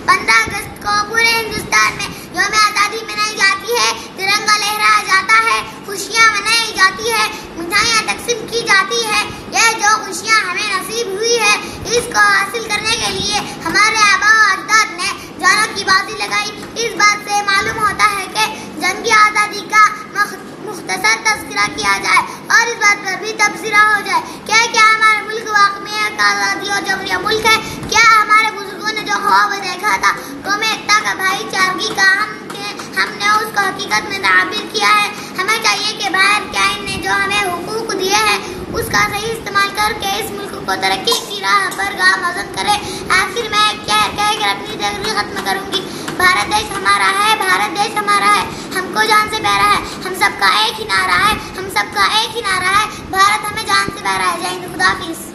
15 अगस्त को पूरे हिंदुस्तान में यौम आज़ादी मनाई जाती है, तिरंगा लहराया जाता है, खुशियाँ मनाई जाती है, मिठाइयाँ तकसीम की जाती है। यह जो खुशियाँ हमें नसीब हुई है, इसको हासिल करने के लिए हमारे आबा अजदाद ने जानों की बाजी लगाई। इस बात से मालूम होता है कि जंगी आज़ादी का मुख्तसर तज़किरा किया जाए और इस बात पर भी तबसरा हो जाए कि क्या हमारा मुल्क वाकई में एक आज़ादी और जमहूरिया मुल्क है। क्या हमारे बुजुर्गों ने जो ख्वाब देखा था कौम एकता का, भाईचारगी का, हमने उसको हकीकत में ताबीर किया है। हमें चाहिए कि बाहर के आइन ने जो हमें हुकूक दिए हैं उसका सही इस्तेमाल करके इस मुल्क को तरक्की की राह पर गामज़न करे। आखिर में कहकर अपनी तकरीर खत्म करूंगी। भारत देश हमारा है, भारत देश हमारा है, हमको जान से प्यारा है, हम सबका एक ही नारा है, हम सबका एक ही नारा है, भारत हमें जान से प्यारा है। जय हिंद, खुदा हाफिज़।